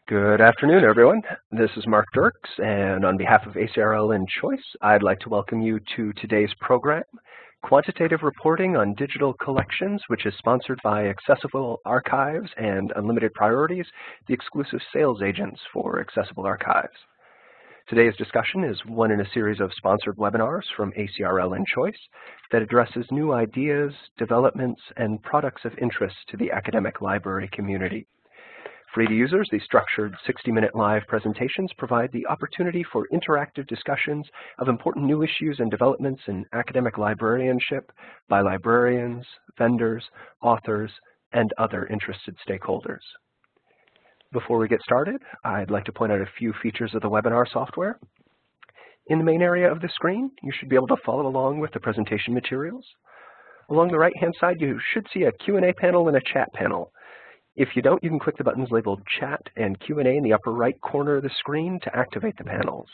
Good afternoon, everyone. This is Mark Dirks, and on behalf of ACRL and Choice, I'd like to welcome you to today's program, Quantitative Reporting on Digital Collections, which is sponsored by Accessible Archives and Unlimited Priorities, the exclusive sales agents for Accessible Archives. Today's discussion is one in a series of sponsored webinars from ACRL and Choice that addresses new ideas, developments, and products of interest to the academic library community. Free to users, these structured 60-minute live presentations provide the opportunity for interactive discussions of important new issues and developments in academic librarianship by librarians, vendors, authors, and other interested stakeholders. Before we get started, I'd like to point out a few features of the webinar software. In the main area of the screen, you should be able to follow along with the presentation materials. Along the right-hand side, you should see a Q&A panel and a chat panel. If you don't, you can click the buttons labeled Chat and Q&A in the upper right corner of the screen to activate the panels.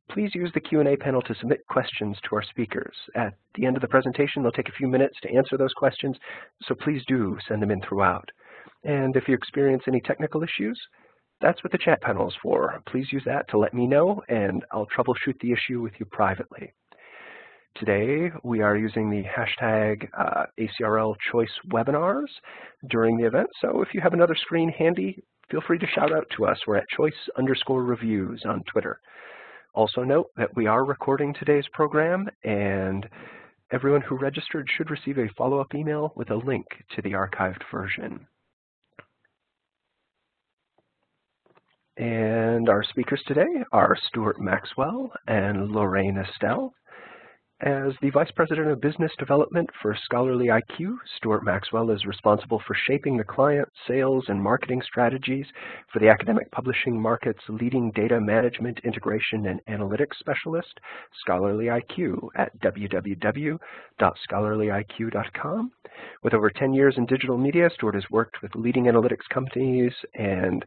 Please use the Q&A panel to submit questions to our speakers. At the end of the presentation, they'll take a few minutes to answer those questions, so please do send them in throughout. And if you experience any technical issues, that's what the chat panel is for. Please use that to let me know, and I'll troubleshoot the issue with you privately. Today, we are using the hashtag ACRL Choice webinars during the event. So if you have another screen handy, feel free to shout out to us. We're at choice_reviews on Twitter. Also note that we are recording today's program, and everyone who registered should receive a follow-up email with a link to the archived version. And our speakers today are Stuart Maxwell and Lorraine Estelle. As the Vice President of Business Development for Scholarly IQ, Stuart Maxwell is responsible for shaping the client, sales, and marketing strategies for the academic publishing market's leading data management, integration, and analytics specialist, Scholarly IQ, at www.scholarlyiq.com. With over 10 years in digital media, Stuart has worked with leading analytics companies and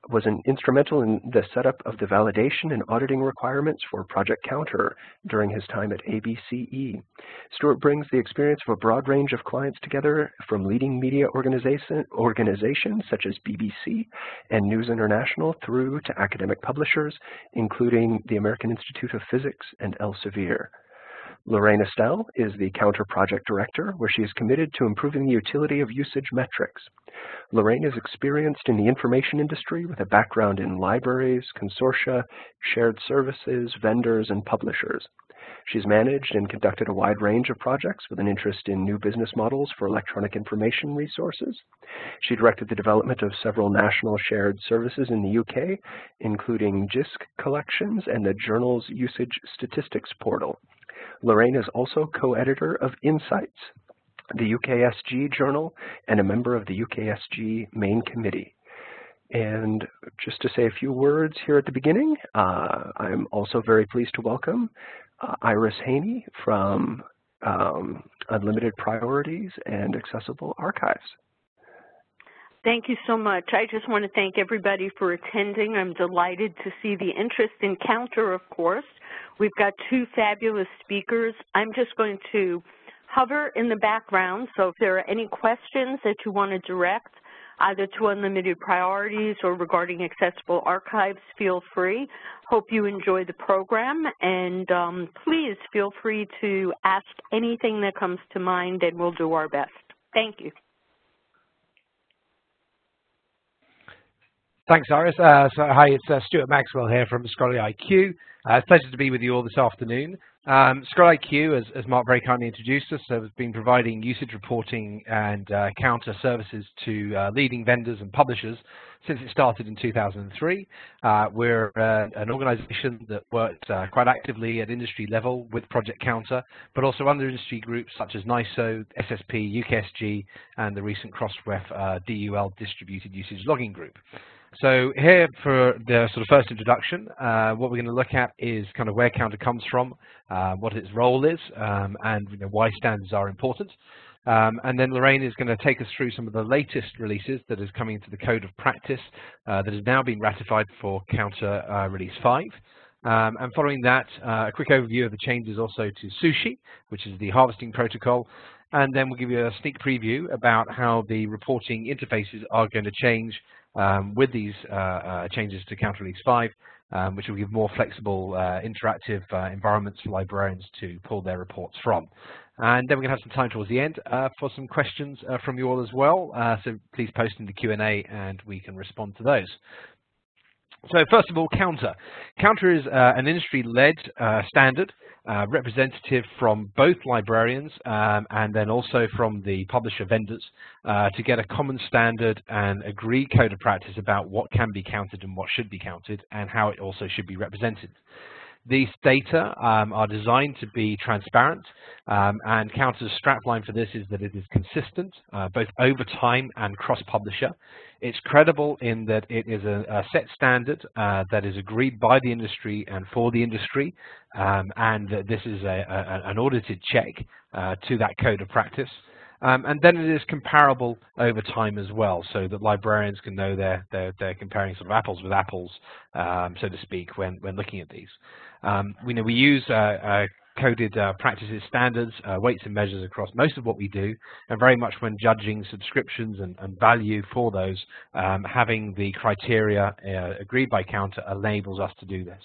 was instrumental in the setup of the validation and auditing requirements for Project Counter during his time at ABCE. Stuart brings the experience of a broad range of clients together, from leading media organizations such as BBC and News International through to academic publishers, including the American Institute of Physics and Elsevier. Lorraine Estelle is the Counter Project Director, where she is committed to improving the utility of usage metrics. Lorraine is experienced in the information industry with a background in libraries, consortia, shared services, vendors, and publishers. She's managed and conducted a wide range of projects with an interest in new business models for electronic information resources. She directed the development of several national shared services in the UK, including JISC collections and the journal's usage statistics portal. Lorraine is also co-editor of Insights, the UKSG journal, and a member of the UKSG main committee. And just to say a few words here at the beginning, I'm also very pleased to welcome Iris Haney from Unlimited Priorities and Accessible Archives. Thank you so much. I just want to thank everybody for attending. I'm delighted to see the interest in Counter, of course. We've got two fabulous speakers. I'm just going to hover in the background, so if there are any questions that you want to direct, either to Unlimited Priorities or regarding Accessible Archives, feel free. Hope you enjoy the program, and please feel free to ask anything that comes to mind, and we'll do our best. Thank you. Thanks, Iris. Hi, it's Stuart Maxwell here from Scholarly IQ. It's a pleasure to be with you all this afternoon. Scholarly IQ, as Mark very kindly introduced us, has been providing usage reporting and counter services to leading vendors and publishers since it started in 2003. We're an organization that works quite actively at industry level with Project Counter, but also under industry groups such as NISO, SSP, UKSG, and the recent Crossref DUL Distributed Usage Logging Group. So here for the sort of first introduction, what we're going to look at is kind of where Counter comes from, what its role is, and why standards are important. And then Lorraine is going to take us through some of the latest releases that is coming into the Code of Practice that has now been ratified for Counter Release 5. And following that, a quick overview of the changes also to Sushi, which is the harvesting protocol, and then we'll give you a sneak preview about how the reporting interfaces are going to change with these changes to Counter Release 5, which will give more flexible, interactive environments for librarians to pull their reports from. And then we're going to have some time towards the end for some questions from you all as well. So please post in the Q&A and we can respond to those. So first of all, Counter. Counter is an industry-led standard representative from both librarians and then also from the publisher vendors to get a common standard and agreed code of practice about what can be counted and what should be counted and how it also should be represented. These data are designed to be transparent, and Counter's strapline for this is that it is consistent, both over time and cross-publisher. It's credible in that it is a set standard that is agreed by the industry and for the industry, and this is an audited check to that code of practice. And then it is comparable over time as well, so that librarians can know they're comparing sort of apples with apples, so to speak, when looking at these. We use coded practices standards, weights and measures across most of what we do, and very much when judging subscriptions and value for those, having the criteria agreed by Counter enables us to do this.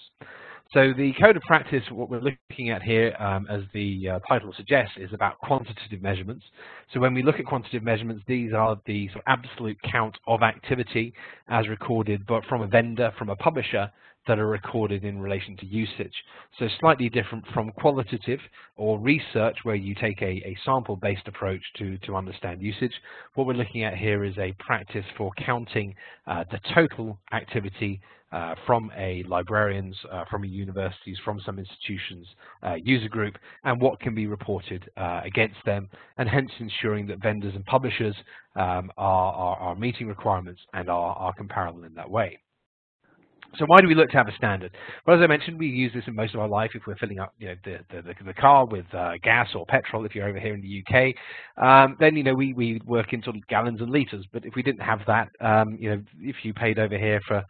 So the code of practice, what we're looking at here, as the title suggests, is about quantitative measurements. So when we look at quantitative measurements, these are the sort of absolute count of activity as recorded, but from a vendor, from a publisher, that are recorded in relation to usage. So slightly different from qualitative or research, where you take a sample-based approach to understand usage. What we're looking at here is a practice for counting the total activity from a librarians, from a universities, from some institutions, user group, and what can be reported against them, and hence ensuring that vendors and publishers are meeting requirements and are comparable in that way. So why do we look to have a standard? Well, as I mentioned, we use this in most of our life if we're filling up, the car with gas or petrol. If you're over here in the UK, then we work in sort of gallons and liters. But if we didn't have that, if you paid over here for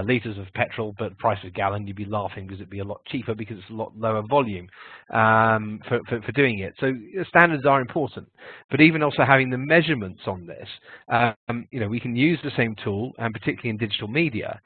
liters of petrol, but the price of a gallon, you'd be laughing because it'd be a lot cheaper because it's a lot lower volume for doing it. So standards are important. But even also having the measurements on this, we can use the same tool, and particularly in digital media.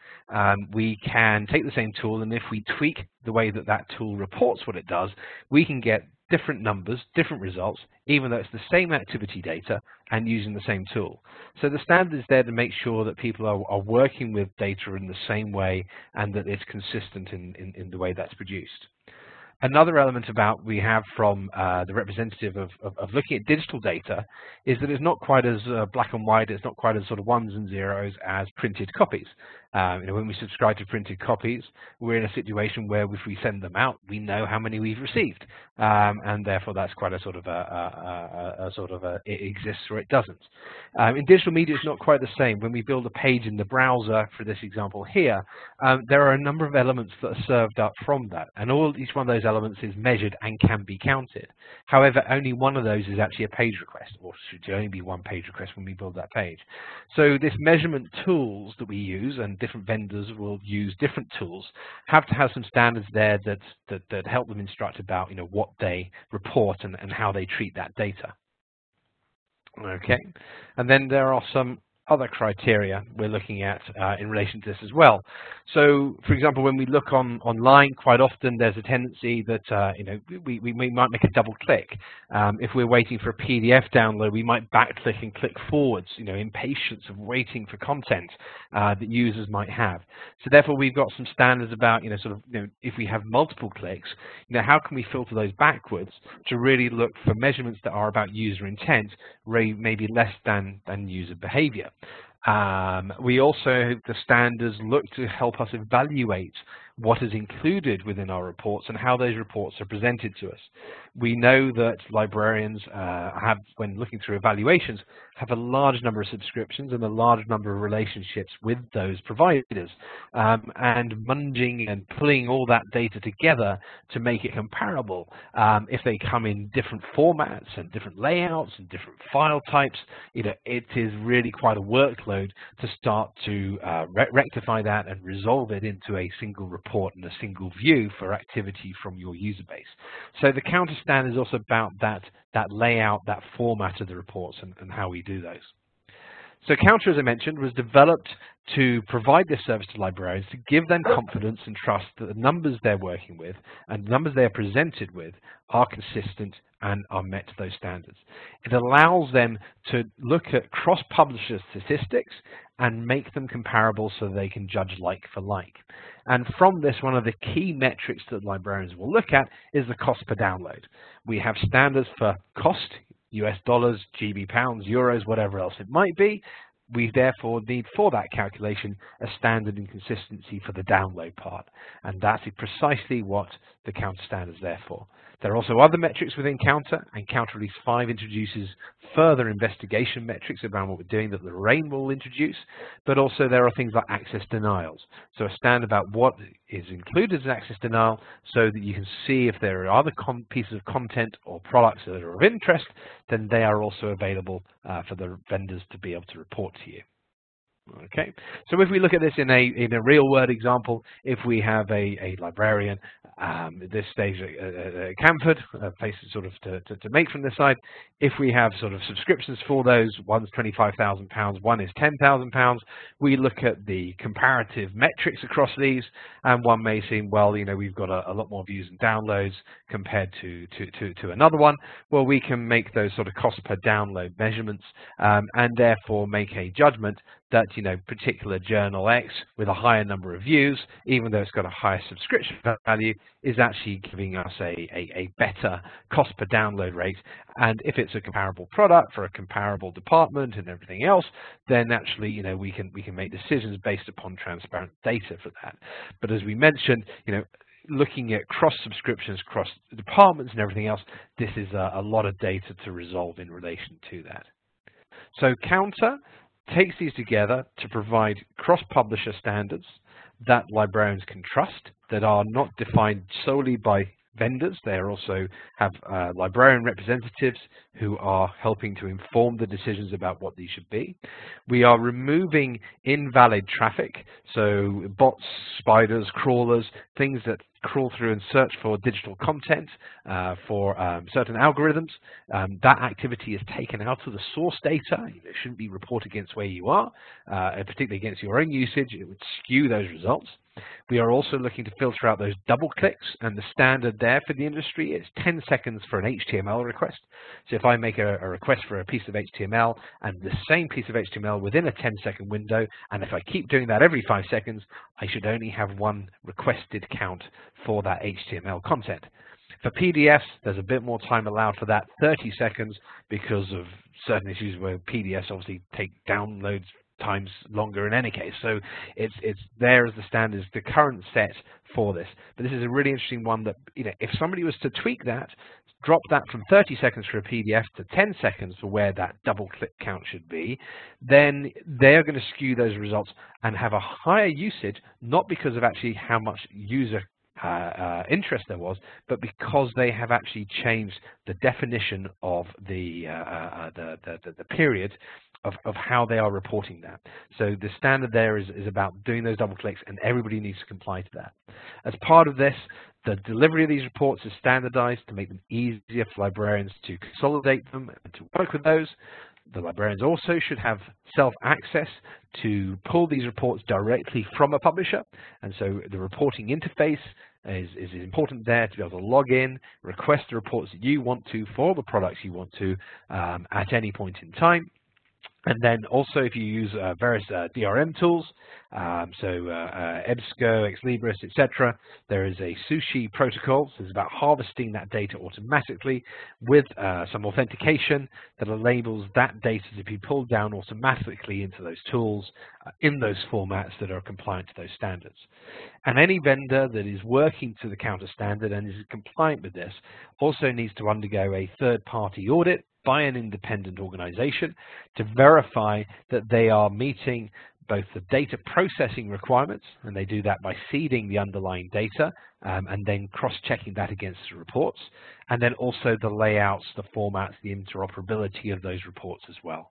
We can take the same tool, and if we tweak the way that tool reports what it does, we can get different numbers, different results, even though it's the same activity data and using the same tool. So the standard is there to make sure that people are working with data in the same way and that it's consistent in the way that's produced. Another element we have from the representative of looking at digital data is that it's not quite as black and white, it's not quite as sort of ones and zeros as printed copies. When we subscribe to printed copies, we're in a situation where if we send them out, we know how many we've received, and therefore that's quite a sort of it exists or it doesn't. In digital media, it's not quite the same. When we build a page in the browser, for this example here, there are a number of elements that are served up from that, and each one of those elements is measured and can be counted. However, only one of those is actually a page request, or should only be one page request when we build that page. So this measurement tools that we use, and different vendors will use different tools, have to have some standards there that help them instruct about what they report and how they treat that data. Okay, and then there are some other criteria we're looking at in relation to this as well. So, for example, when we look online, quite often there's a tendency that we might make a double click. If we're waiting for a PDF download, we might backclick and click forwards, impatience of waiting for content that users might have. So therefore, we've got some standards about if we have multiple clicks, how can we filter those backwards to really look for measurements that are about user intent, maybe less than user behavior. We also, the standards look to help us evaluate what is included within our reports and how those reports are presented to us. We know that librarians when looking through evaluations, have a large number of subscriptions and a large number of relationships with those providers. And munging and pulling all that data together to make it comparable, if they come in different formats and different layouts and different file types, it is really quite a workload to start to rectify that and resolve it into a single report and a single view for activity from your user base. So the counter standard is also about that layout, that format of the reports and how we do those. So Counter, as I mentioned, was developed to provide this service to librarians to give them confidence and trust that the numbers they're working with and the numbers they're presented with are consistent and are met to those standards. It allows them to look at cross-publisher statistics and make them comparable so they can judge like for like. And from this, one of the key metrics that librarians will look at is the cost per download. We have standards for cost, US dollars, GB pounds, euros, whatever else it might be. We therefore need for that calculation a standard and consistency for the download part. And that's precisely what the Counter standard is there for. There are also other metrics within Counter, and Counter Release 5 introduces further investigation metrics around what we're doing that Lorraine will introduce, but also there are things like access denials. So a standard about what is included as access denial so that you can see if there are other pieces of content or products that are of interest, then they are also available for the vendors to be able to report to you. Okay, so if we look at this in a real world example, if we have a librarian at this stage at Camford, a place sort of to make from this side, if we have sort of subscriptions for those, one's £25,000, one is £10,000, we look at the comparative metrics across these, and one may seem, well, you know, we've got a lot more views and downloads compared to another one. Well, we can make those sort of cost per download measurements and therefore make a judgment that, you know, particular journal X with a higher number of views, even though it's got a higher subscription value, is actually giving us a better cost per download rate. And if it's a comparable product for a comparable department and everything else, then actually, you know, we can make decisions based upon transparent data for that. But as we mentioned, you know, looking at cross subscriptions, cross departments and everything else, this is a lot of data to resolve in relation to that. So Counter takes these together to provide cross-publisher standards that librarians can trust, that are not defined solely by vendors. They also have librarian representatives who are helping to inform the decisions about what these should be. We are removing invalid traffic, so bots, spiders, crawlers, things that crawl through and search for digital content for certain algorithms. That activity is taken out of the source data. It shouldn't be reported against where you are, particularly against your own usage. It would skew those results. We are also looking to filter out those double clicks, and the standard there for the industry is 10 seconds for an HTML request. So if I make a request for a piece of HTML and the same piece of HTML within a 10-second window, and if I keep doing that every 5 seconds, I should only have one requested count for that HTML content. For PDFs, there's a bit more time allowed for that, 30 seconds, because of certain issues where PDFs obviously take downloads times longer in any case. So it's there as the standard, the current set for this. But this is a really interesting one that, you know, if somebody was to tweak that, drop that from 30 seconds for a PDF to 10 seconds for where that double click count should be, then they're going to skew those results and have a higher usage, not because of actually how much user interest there was, but because they have actually changed the definition of the period of how they are reporting that. So the standard there is about doing those double clicks, and everybody needs to comply to that. As part of this, the delivery of these reports is standardized to make them easier for librarians to consolidate them and to work with those. The librarians also should have self-access to pull these reports directly from a publisher, and so the reporting interface is important there to be able to log in, request the reports that you want to for the products you want to at any point in time. And then also if you use various DRM tools, so EBSCO, Exlibris, etc., there is a Sushi Protocol. So it's about harvesting that data automatically with some authentication that enables that data to be pulled down automatically into those tools in those formats that are compliant to those standards. And any vendor that is working to the Counter standard and is compliant with this also needs to undergo a third-party audit by an independent organization to verify that they are meeting both the data processing requirements, and they do that by seeding the underlying data and then cross-checking that against the reports, and then also the layouts, the formats, the interoperability of those reports as well.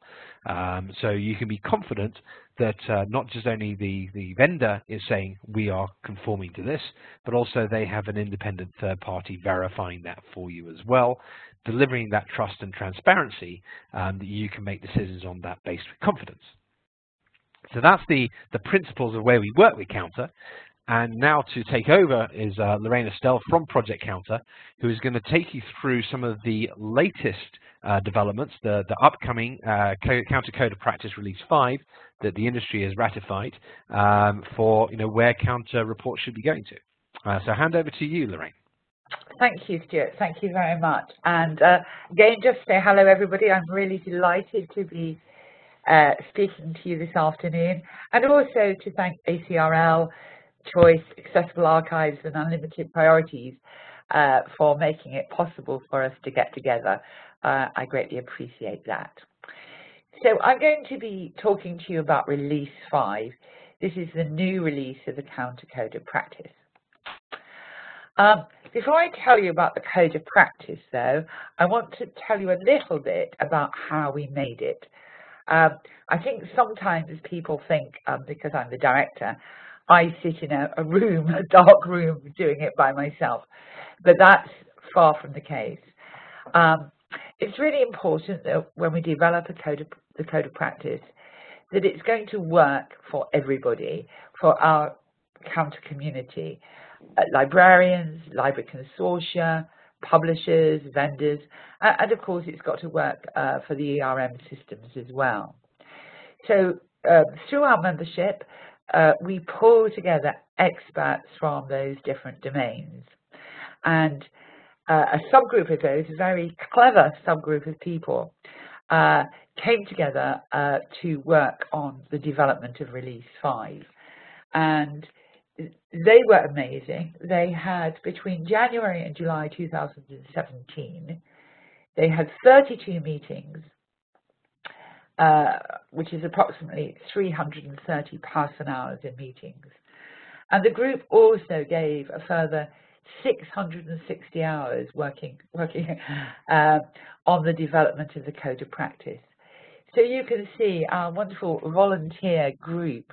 So you can be confident that not just only the vendor is saying we are conforming to this, but also they have an independent third party verifying that for you as well, delivering that trust and transparency that you can make decisions on that based with confidence. So that's the principles of where we work with Counter. And now to take over is Lorraine Estelle from Project Counter, who is going to take you through some of the latest developments, the upcoming Counter Code of Practice Release 5 that the industry has ratified for where Counter reports should be going to. So hand over to you, Lorraine. Thank you, Stuart. Thank you very much. And again, just say hello, everybody. I'm really delighted to be speaking to you this afternoon, and also to thank ACRL, Choice, Accessible Archives, and Unlimited Priorities for making it possible for us to get together. I greatly appreciate that. So I'm going to be talking to you about Release 5. This is the new release of the Counter Code of Practice. Before I tell you about the Code of Practice, though, I want to tell you a little bit about how we made it. I think sometimes people think, because I'm the director, I sit in a room, a dark room, doing it by myself, but that's far from the case. It's really important that when we develop the Code of Practice, that it's going to work for everybody, for our Counter community, librarians, library consortia, publishers, vendors, and of course it's got to work for the ERM systems as well. So through our membership, we pull together experts from those different domains, and a subgroup of those, a very clever subgroup of people, came together to work on the development of Release 5, and they were amazing. They had, between January and July 2017, they had 32 meetings, which is approximately 330 person-hours in meetings. And the group also gave a further 660 hours working on the development of the Code of Practice. So you can see our wonderful volunteer group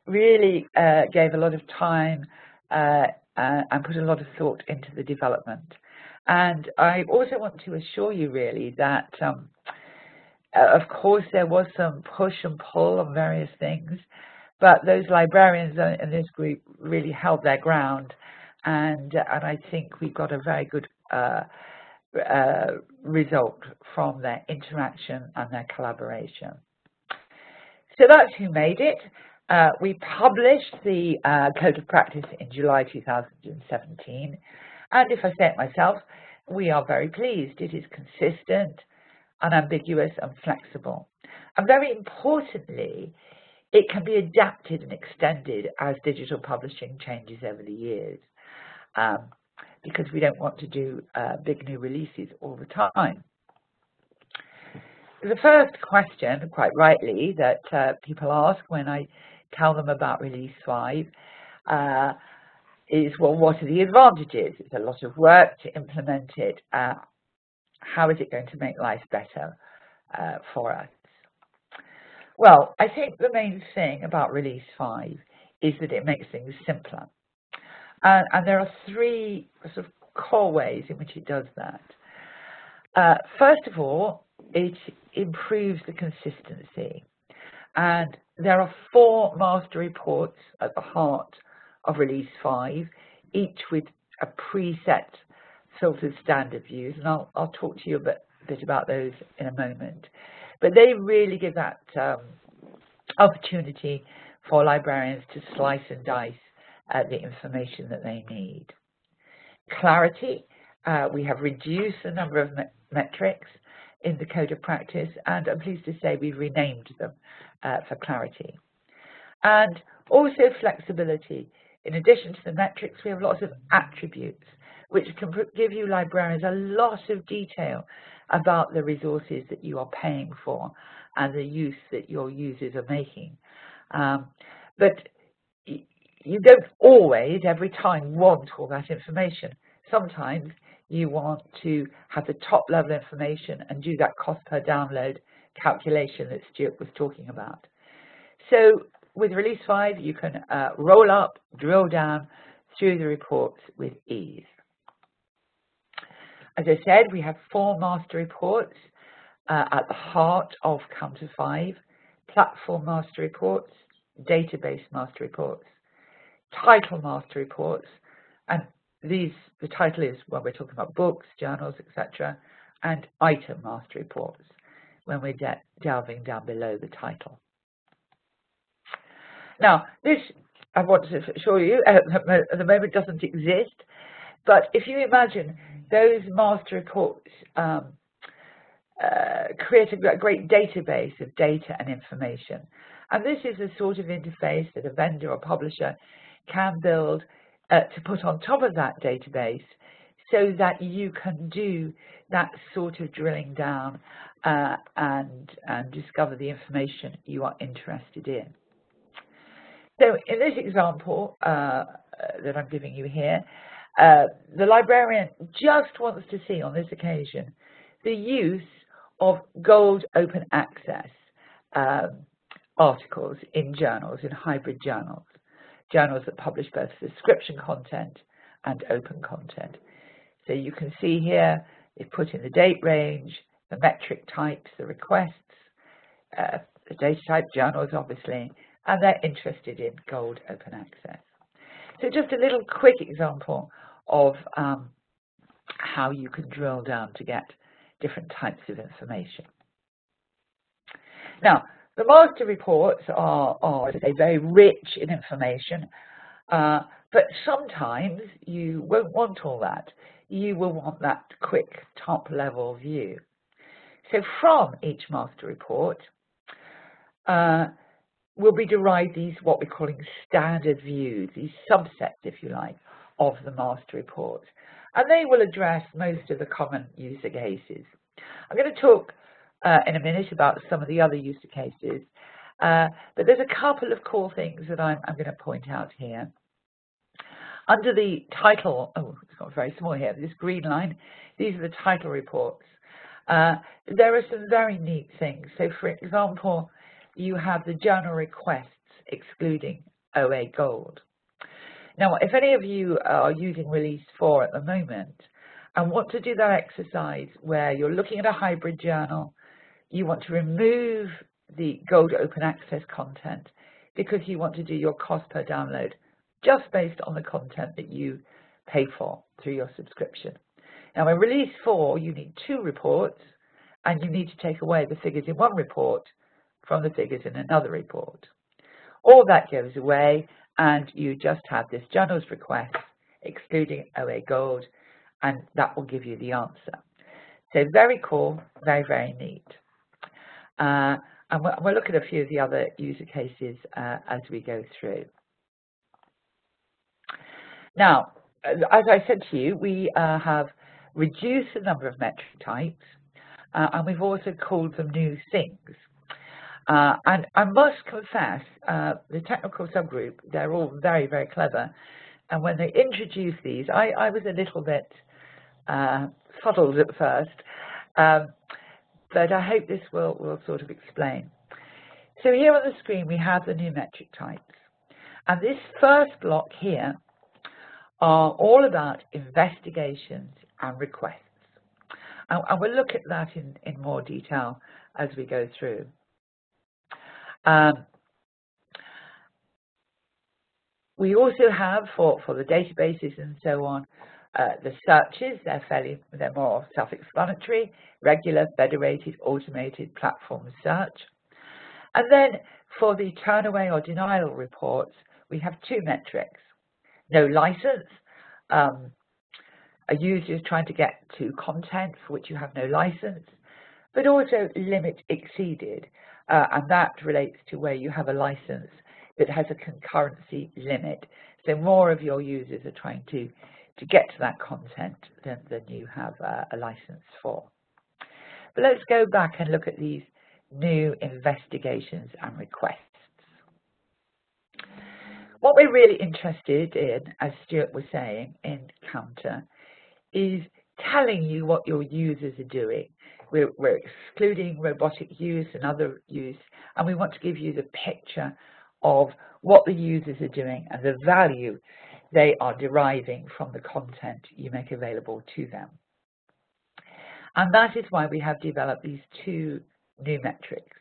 really gave a lot of time and put a lot of thought into the development. And I also want to assure you really that of course there was some push and pull on various things, but those librarians in this group really held their ground, and I think we got a very good result from their interaction and their collaboration. So that's who made it. We published the Code of Practice in July 2017, and if I say it myself, we are very pleased. It is consistent, unambiguous, and flexible. And very importantly, it can be adapted and extended as digital publishing changes over the years, because we don't want to do big new releases all the time. The first question, quite rightly, that people ask when I tell them about Release 5 is, well, what are the advantages? It's a lot of work to implement it. How is it going to make life better for us? Well, I think the main thing about Release 5 is that it makes things simpler. And there are three sort of core ways in which it does that. First of all, it improves the consistency. And there are 4 master reports at the heart of Release 5, each with a preset filtered standard views, and I'll talk to you a bit about those in a moment. But they really give that opportunity for librarians to slice and dice the information that they need. Clarity, we have reduced the number of metrics in the Code of Practice, and I'm pleased to say we've renamed them for clarity. And also flexibility. In addition to the metrics, we have lots of attributes which can give you librarians a lot of detail about the resources that you are paying for and the use that your users are making. But you don't always, every time, want all that information. Sometimes you want to have the top level information and do that cost per download calculation that Stuart was talking about. So with Release 5, you can roll up, drill down through the reports with ease. As I said, we have 4 master reports at the heart of Counter 5: platform master reports, database master reports, title master reports, and the title is when we're talking about books, journals, etc., and item master reports when we're delving down below the title. Now, this, I want to show you, at the moment doesn't exist, but if you imagine those master reports create a great database of data and information. And this is the sort of interface that a vendor or publisher can build to put on top of that database so that you can do that sort of drilling down and discover the information you are interested in. So in this example that I'm giving you here, the librarian just wants to see on this occasion the use of gold open access articles in journals, in hybrid journals, journals that publish both subscription content and open content. So you can see here, they've put in the date range, the metric types, the requests, the data type, journals obviously, and they're interested in gold open access. So just a little quick example of how you can drill down to get different types of information. Now, the master reports are very rich in information, but sometimes you won't want all that. You will want that quick top-level view. So from each master report will be derived these, what we're calling standard views, these subsets, if you like, of the master report. And they will address most of the common user cases. I'm going to talk in a minute about some of the other user cases, but there's a couple of cool things that I'm going to point out here. Under the title, oh, it's got very small here, this green line, these are the title reports. There are some very neat things. So, for example, you have the journal requests excluding OA Gold. Now, if any of you are using Release 4 at the moment and want to do that exercise where you're looking at a hybrid journal, you want to remove the Gold Open Access content because you want to do your cost per download just based on the content that you pay for through your subscription. Now, in Release 4, you need 2 reports, and you need to take away the figures in one report from the figures in another report. All that goes away, and you just have this journals request excluding OA Gold, and that will give you the answer. So very cool, very, very neat. And we'll look at a few of the other user cases as we go through. Now, as I said to you, we have reduced the number of metric types, and we've also called them new things. And I must confess, the technical subgroup, they're all very, very clever. And when they introduced these, I was a little bit fuddled at first, but I hope this will sort of explain. So here on the screen, we have the new metric types. And this first block here are all about investigations and requests. And we'll look at that in more detail as we go through. We also have, for the databases and so on, the searches. They're more self-explanatory: regular, federated, automated platform search. And then for the turnaway or denial reports, we have 2 metrics: no license. A user is trying to get to content for which you have no license, but also limit exceeded, and that relates to where you have a license that has a concurrency limit. So more of your users are trying to get to that content than you have a license for. But let's go back and look at these new investigations and requests. What we're really interested in, as Stuart was saying in Counter, is telling you what your users are doing. We're excluding robotic use and other use, and we want to give you the picture of what the users are doing and the value they are deriving from the content you make available to them. And that is why we have developed these two new metrics.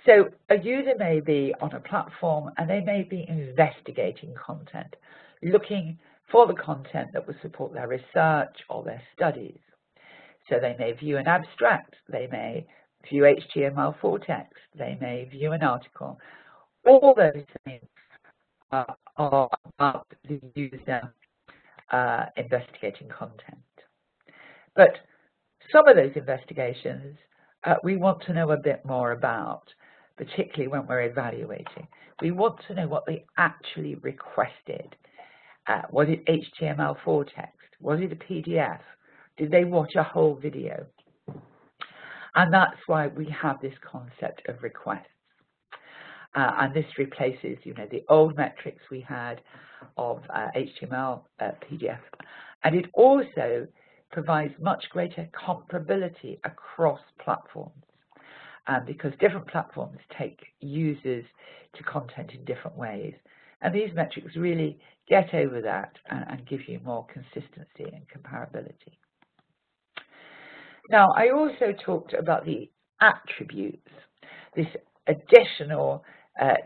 So a user may be on a platform and they may be investigating content, looking for the content that will support their research or their studies. So they may view an abstract, they may view HTML4 text, they may view an article. All those things are about the user investigating content. But some of those investigations we want to know a bit more about, particularly when we're evaluating. We want to know what they actually requested. Was it HTML4 text? Was it a PDF? Did they watch a whole video? And that's why we have this concept of requests. And this replaces, the old metrics we had of HTML, PDF. And it also provides much greater comparability across platforms. Because different platforms take users to content in different ways. And these metrics really get over that and give you more consistency and comparability. Now, I also talked about the attributes, this additional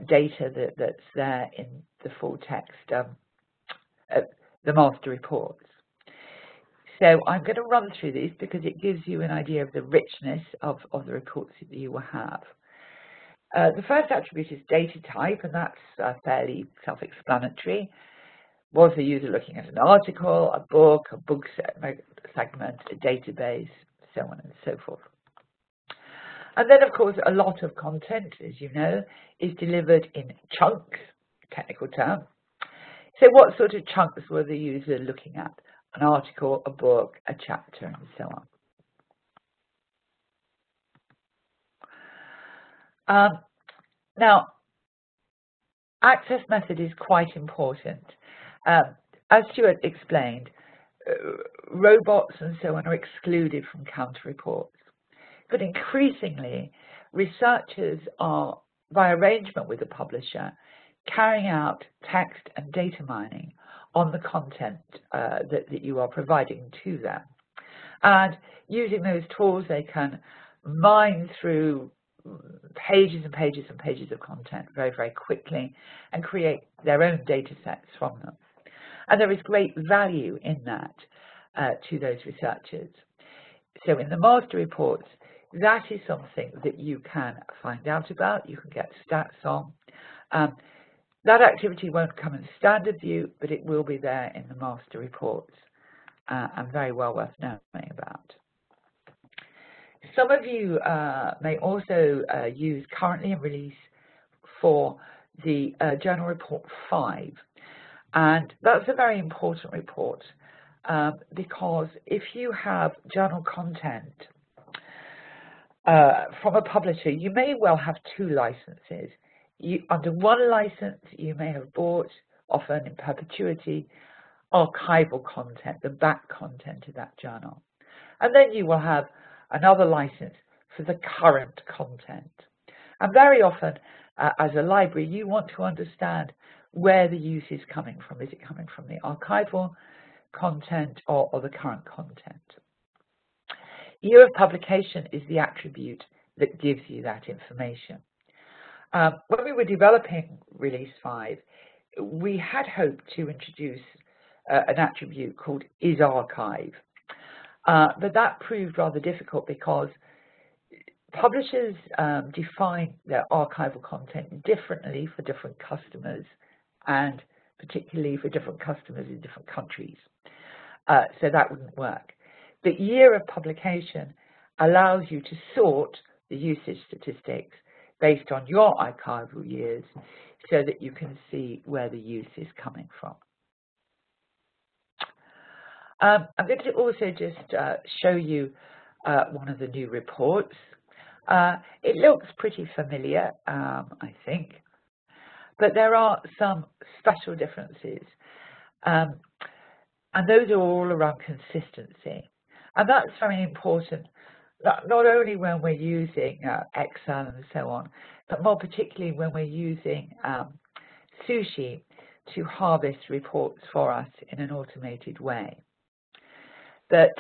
data that's there in the full text, the master reports. So I'm going to run through these because it gives you an idea of the richness of the reports that you will have. The first attribute is data type, and that's fairly self-explanatory. Was the user looking at an article, a book segment, a database, so on and so forth. And then, of course, a lot of content, as you know, is delivered in chunks, technical term. So what sort of chunks were the user looking at? An article, a book, a chapter, and so on. Now, access method is quite important. As Stuart explained, robots and so on are excluded from counter reports. But increasingly, researchers are, by arrangement with the publisher, carrying out text and data mining on the content that you are providing to them. And using those tools, they can mine through pages and pages and pages of content very, very quickly and create their own data sets from them. And there is great value in that to those researchers. So in the master reports, that is something that you can find out about, you can get stats on. That activity won't come in standard view, but it will be there in the master reports and very well worth knowing about. Some of you may also use currently in release for the Journal Report 5. And that's a very important report because if you have journal content from a publisher, you may well have two licenses. Under one license, you may have bought, often in perpetuity, archival content, the back content of that journal. And then you will have another license for the current content. And very often, as a library, you want to understand where the use is coming from. Is it coming from the archival content or the current content? Year of publication is the attribute that gives you that information. When we were developing Release 5, we had hoped to introduce an attribute called isArchive, but that proved rather difficult because publishers define their archival content differently for different customers and particularly for different customers in different countries. So that wouldn't work. The year of publication allows you to sort the usage statistics based on your archival years so that you can see where the use is coming from. I'm going to also just show you one of the new reports. It looks pretty familiar, I think, But there are some special differences, and those are all around consistency. And that's very important, not only when we're using Excel and so on, but more particularly when we're using Sushi to harvest reports for us in an automated way. That,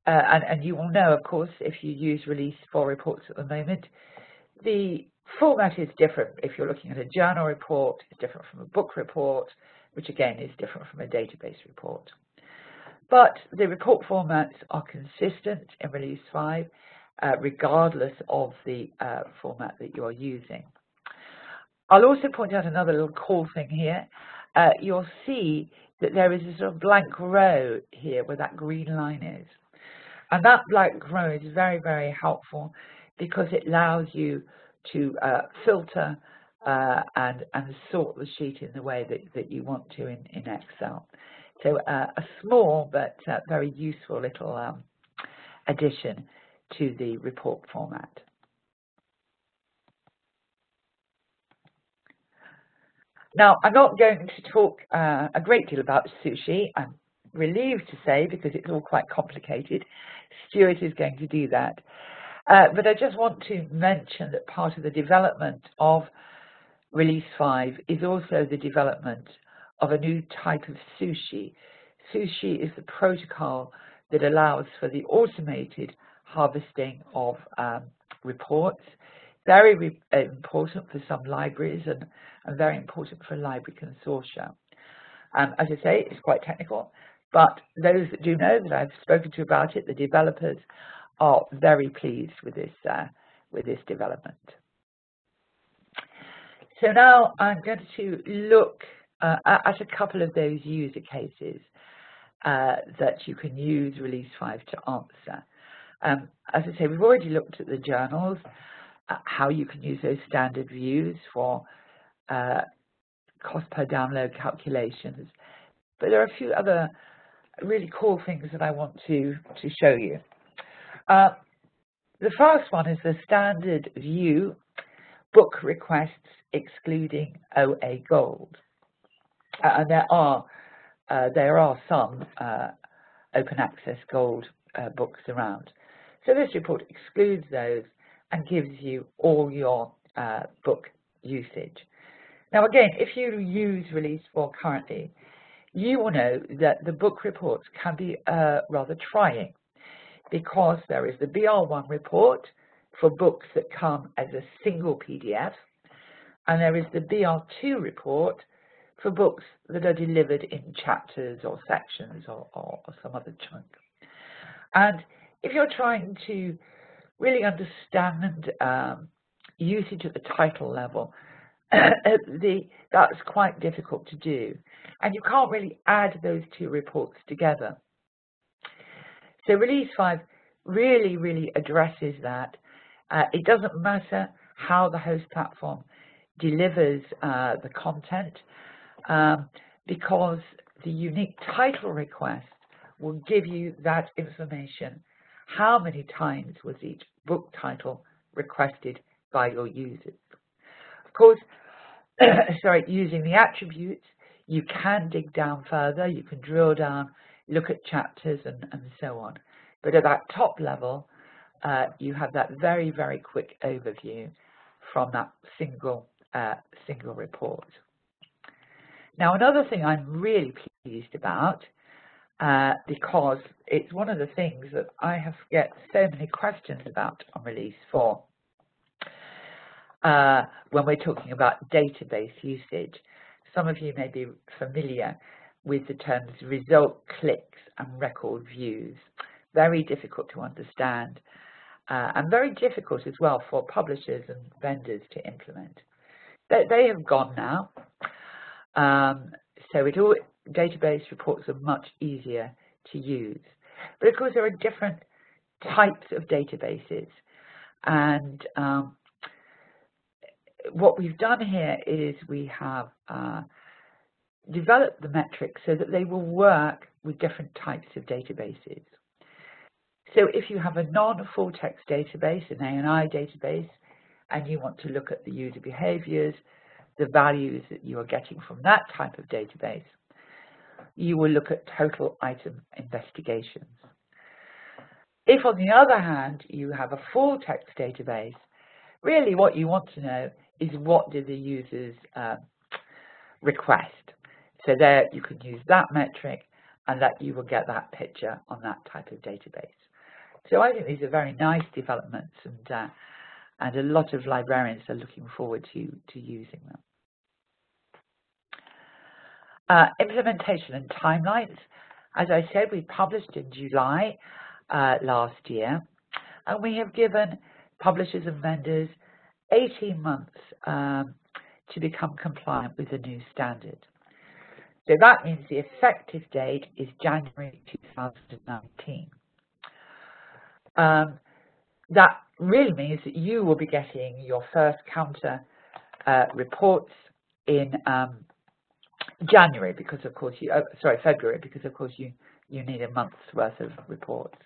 and you will know, of course, if you use Release 4 reports at the moment, the format is different. If you're looking at a journal report, it's different from a book report, which again is different from a database report. But the report formats are consistent in Release 5, regardless of the format that you're using. I'll also point out another little cool thing here. You'll see that there is a sort of blank row here where that green line is. And that blank row is very, very helpful because it allows you to filter and sort the sheet in the way that you want to in Excel. So a small but very useful little addition to the report format. Now, I'm not going to talk a great deal about Sushi. I'm relieved to say, because it's all quite complicated. Stuart is going to do that. But I just want to mention that part of the development of Release 5 is also the development of a new type of Sushi. Sushi is the protocol that allows for the automated harvesting of reports. Very important for some libraries and very important for library consortia. As I say, it's quite technical, but those that do know that I've spoken to about it, the developers, are very pleased with this development. So now I'm going to look at a couple of those user cases that you can use Release 5 to answer. As I say, we've already looked at the journals, how you can use those standard views for cost per download calculations. But there are a few other really cool things that I want to show you. The first one is the standard view book requests excluding OA Gold. And there are some open access gold books around. So this report excludes those and gives you all your book usage. Now again, if you use Release 4 currently, you will know that the book reports can be rather trying, because there is the BR1 report for books that come as a single PDF, and there is the BR2 report for books that are delivered in chapters or sections or some other chunk. And if you're trying to really understand usage at the title level, that's quite difficult to do. And you can't really add those two reports together. So Release 5 really addresses that. It doesn't matter how the host platform delivers the content, because the unique title request will give you that information. How many times was each book title requested by your users? Of course, using the attributes, you can dig down further, you can drill down, look at chapters and so on. But at that top level, you have that very quick overview from that single report. Now, another thing I'm really pleased about, because it's one of the things that I have get so many questions about on Release 4, when we're talking about database usage. Some of you may be familiar with the terms result clicks and record views. Very difficult to understand, and very difficult as well for publishers and vendors to implement. They have gone now, so database reports are much easier to use. But of course, there are different types of databases, and what we've done here is we have developed the metrics so that they will work with different types of databases. So if you have a non-full text database, an A&I database, and you want to look at the user behaviors, the values that you are getting from that type of database, you will look at total item investigations. If, on the other hand, you have a full text database, really what you want to know is what did the users request. So there you can use that metric and that you will get that picture on that type of database. So I think these are very nice developments, and a lot of librarians are looking forward to using them. Implementation and timelines. As I said, we published in July last year, and we have given publishers and vendors 18 months to become compliant with the new standard. So that means the effective date is January 2019. That really means that you will be getting your first counter reports in January, because of course February, because of course you need a month's worth of reports.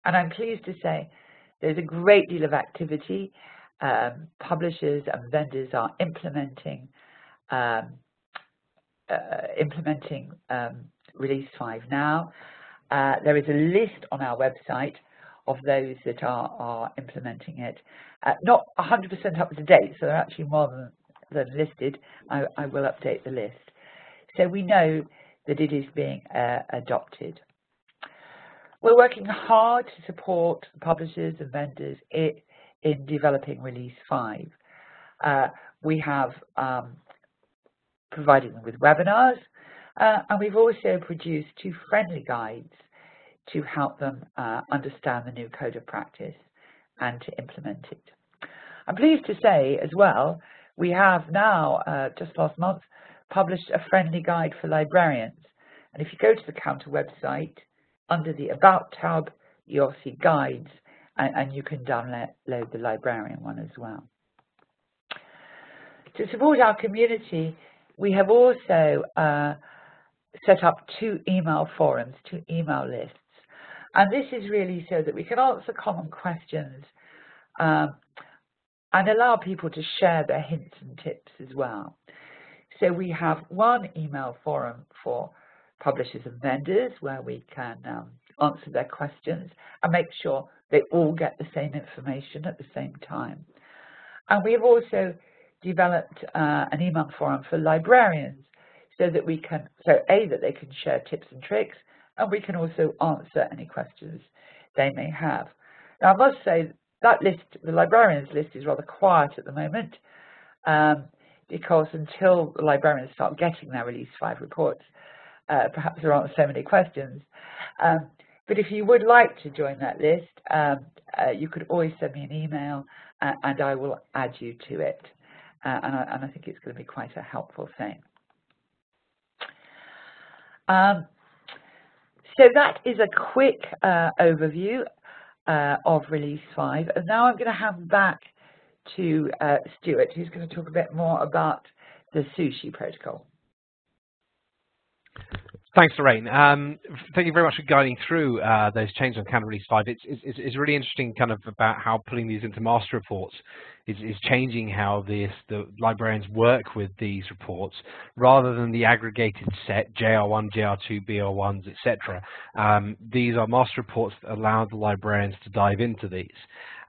And I'm pleased to say there's a great deal of activity. Publishers and vendors are implementing Release 5 now. There is a list on our website of those that are implementing it. Not 100% up to date, so they're actually more than listed. I will update the list. So we know that it is being adopted. We're working hard to support publishers and vendors in developing Release 5. We have provided them with webinars, and we've also produced 2 friendly guides to help them understand the new code of practice and to implement it. I'm pleased to say as well, we have now, just last month, published a friendly guide for librarians. And if you go to the Counter website, under the About tab, you'll see guides, and you can download the librarian one as well. To support our community, we have also set up 2 email forums, 2 email lists. And this is really so that we can answer common questions and allow people to share their hints and tips as well. So we have one email forum for publishers and vendors where we can answer their questions and make sure they all get the same information at the same time. And we've also developed an email forum for librarians so that we can, that they can share tips and tricks, and we can also answer any questions they may have. Now, I must say that list, the librarians list, is rather quiet at the moment because until the librarians start getting their Release 5 reports, perhaps there aren't so many questions. But if you would like to join that list, you could always send me an email and I will add you to it. And I think it's going to be quite a helpful thing. So that is a quick overview of Release 5. And now I'm going to hand back to Stuart, who's going to talk a bit more about the Sushi Protocol. Thanks, Lorraine. Thank you very much for guiding through those changes on Counter Release 5. It's really interesting kind of about how putting these into master reports is changing how the librarians work with these reports rather than the aggregated set, JR1, JR2, BR1s, etc. These are master reports that allow the librarians to dive into these.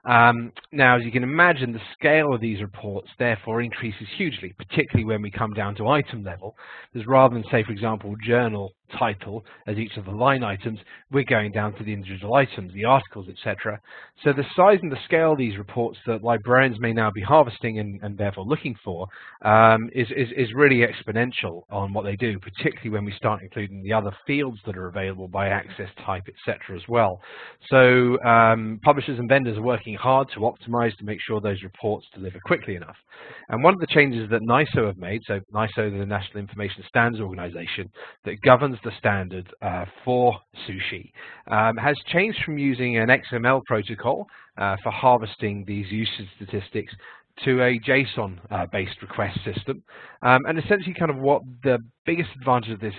Now, as you can imagine, the scale of these reports therefore increases hugely, particularly when we come down to item level. Because rather than, say, for example, journal title as each of the line items, we're going down to the individual items, the articles, etc. So the size and the scale of these reports that librarians may now be harvesting and therefore looking for is really exponential on what they do, particularly when we start including the other fields that are available by access type, etc. as well. So publishers and vendors are working hard to optimize to make sure those reports deliver quickly enough. And one of the changes that NISO have made, so NISO, the National Information Standards Organization, that governs the standard for Sushi, has changed from using an XML protocol for harvesting these usage statistics to a JSON-based request system. And essentially kind of what the biggest advantage of this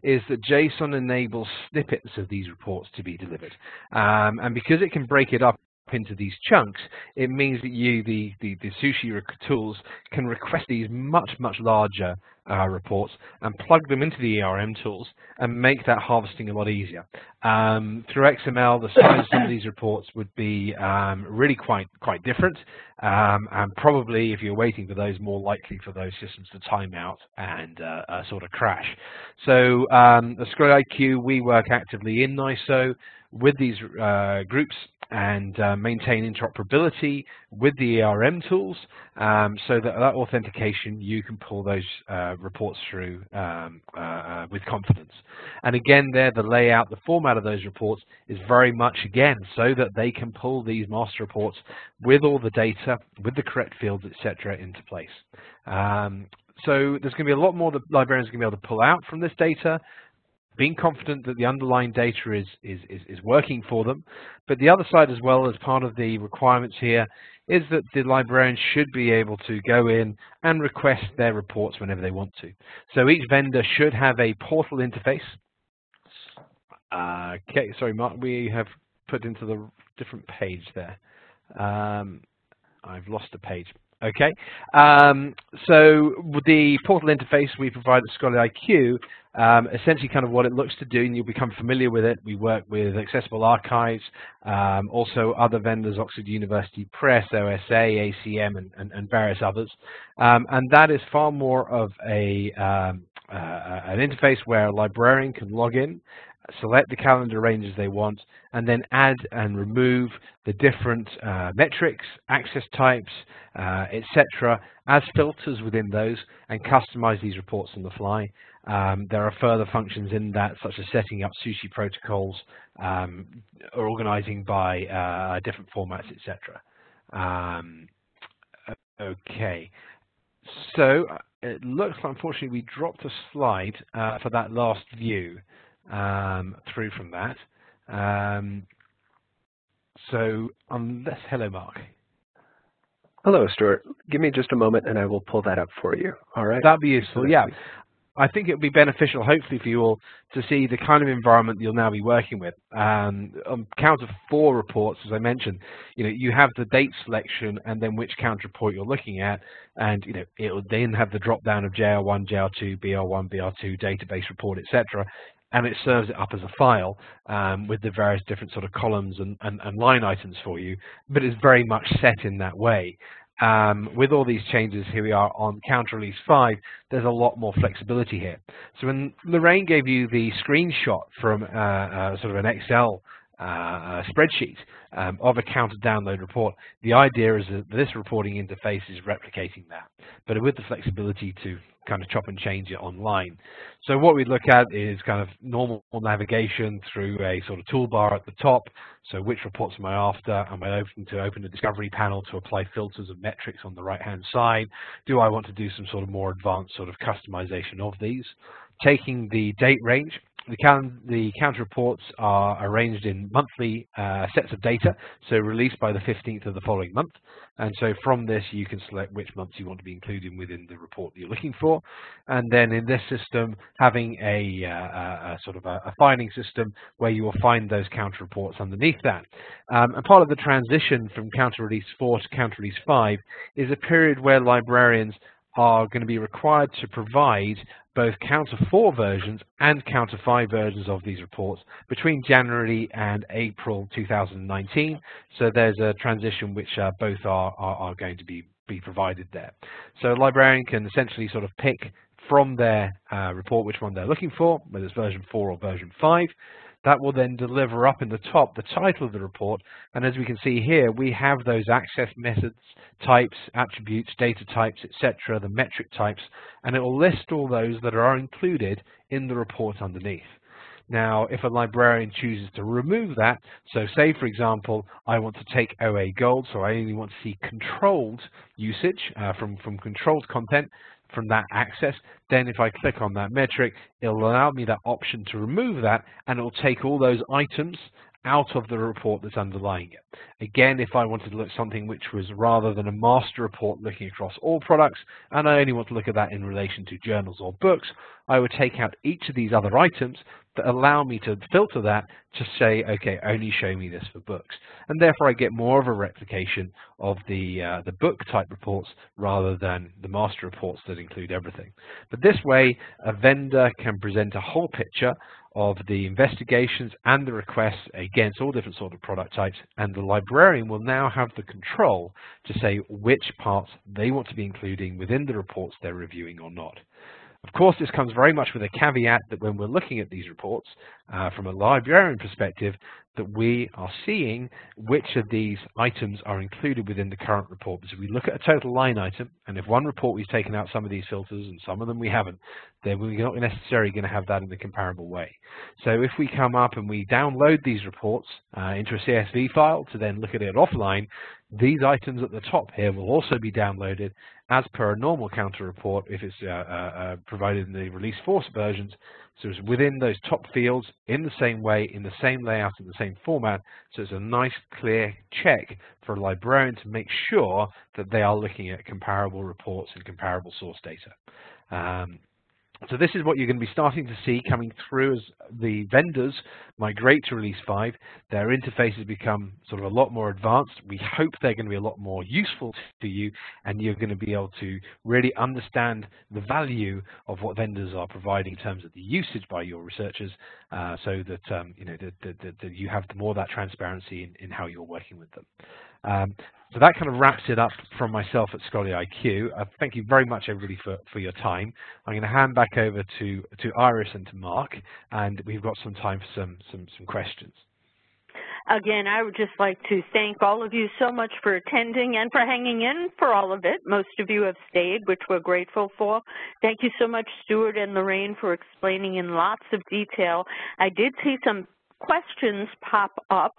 is that JSON enables snippets of these reports to be delivered. And because it can break it up into these chunks, it means that you, the Sushi tools, can request these much larger reports and plug them into the ERM tools and make that harvesting a lot easier. Through XML, the size of some of these reports would be really quite different, and probably, if you're waiting for those, more likely for those systems to time out and sort of crash. So at Scholarly IQ, we work actively in NISO with these groups and maintain interoperability with the ERM tools, so that authentication, you can pull those reports through with confidence. And again, there, the layout, the format of those reports is very much, again, so that they can pull these master reports with all the data, with the correct fields, etc., into place. So there's going to be a lot more the librarians are going to be able to pull out from this data, being confident that the underlying data is working for them. But the other side as well, as part of the requirements here, is that the librarians should be able to go in and request their reports whenever they want to. So each vendor should have a portal interface. Okay, sorry, Mark, we have put into the different page there. I've lost a page. Okay, so with the portal interface we provide at Scholarly IQ, essentially kind of what it looks to do, and you'll become familiar with it. We work with Accessible Archives, also other vendors, Oxford University Press, OSA, ACM, and various others. And that is far more of an interface where a librarian can log in, select the calendar ranges they want, and then add and remove the different metrics, access types, etc., as filters within those, and customize these reports on the fly. There are further functions in that, such as setting up Sushi protocols, or organizing by different formats, etc. Okay, so it looks like, unfortunately, we dropped a slide for that last view through from that. So hello, Mark. Hello, Stuart. Give me just a moment and I will pull that up for you. All right? That'd be useful, yeah. I think it would be beneficial, hopefully, for you all to see the kind of environment you'll now be working with. On count of 4 reports, as I mentioned, you have the date selection and then which count report you're looking at, and it will then have the drop down of JR1, JR2, BR1, BR2, database report, etc. And it serves it up as a file with the various different sort of columns and line items for you, but it's very much set in that way. With all these changes, here we are on counter release 5, there's a lot more flexibility here. So when Lorraine gave you the screenshot from sort of an Excel spreadsheet of a counter download report, the idea is that this reporting interface is replicating that, but with the flexibility to kind of chop and change it online. So what we look at is kind of normal navigation through a sort of toolbar at the top. So which reports am I after? Am I open to open a discovery panel to apply filters and metrics on the right-hand side? Do I want to do some sort of more advanced sort of customization of these? Taking the date range, the counter reports are arranged in monthly sets of data, so released by the 15th of the following month. And so from this, you can select which months you want to be included within the report that you're looking for. And then in this system, having a sort of a finding system where you will find those counter reports underneath that. And part of the transition from counter release 4 to counter release 5 is a period where librarians are going to be required to provide both counter 4 versions and counter 5 versions of these reports between January and April 2019. So there's a transition which both are going to be provided there. So a librarian can essentially sort of pick from their report which one they're looking for, whether it's version 4 or version 5. That will then deliver up in the top the title of the report, and as we can see here, we have those access methods, types, attributes, data types, etc., the metric types, and it will list all those that are included in the report underneath. Now, if a librarian chooses to remove that, so say, for example, I want to take OA Gold, so I only want to see controlled usage from controlled content, from that access, then if I click on that metric, it'll allow me that option to remove that, and it will take all those items out of the report that's underlying it. Again, if I wanted to look at something which was rather than a master report looking across all products, and I only want to look at that in relation to journals or books, I would take out each of these other items, that allow me to filter that to say, okay, only show me this for books. And therefore I get more of a replication of the book type reports rather than the master reports that include everything. But this way, a vendor can present a whole picture of the investigations and the requests against all different sort of product types, and the librarian will now have the control to say which parts they want to be including within the reports they're reviewing or not. Of course, this comes very much with a caveat that when we're looking at these reports from a librarian perspective, that we are seeing which of these items are included within the current report. Because if we look at a total line item, and if one report we've taken out some of these filters and some of them we haven't, then we're not necessarily going to have that in a comparable way. So if we come up and we download these reports into a CSV file to then look at it offline, these items at the top here will also be downloaded as per a normal counter report if it's provided in the release 4 versions. So it's within those top fields in the same way, in the same layout, in the same format. So it's a nice, clear check for a librarian to make sure that they are looking at comparable reports and comparable source data. So this is what you're going to be starting to see coming through as the vendors migrate to Release 5. Their interfaces become sort of a lot more advanced. We hope they're going to be a lot more useful to you, and you're going to be able to really understand the value of what vendors are providing in terms of the usage by your researchers, so that you know that you have more of that transparency in how you're working with them. So that kind of wraps it up from myself at Scholarly IQ. Thank you very much, everybody, for your time. I'm going to hand back over to Iris and to Mark, and we've got some time for some questions. Again, I would just like to thank all of you so much for attending and for hanging in for all of it. Most of you have stayed, which we're grateful for. Thank you so much, Stuart and Lorraine, for explaining in lots of detail. I did see some questions pop up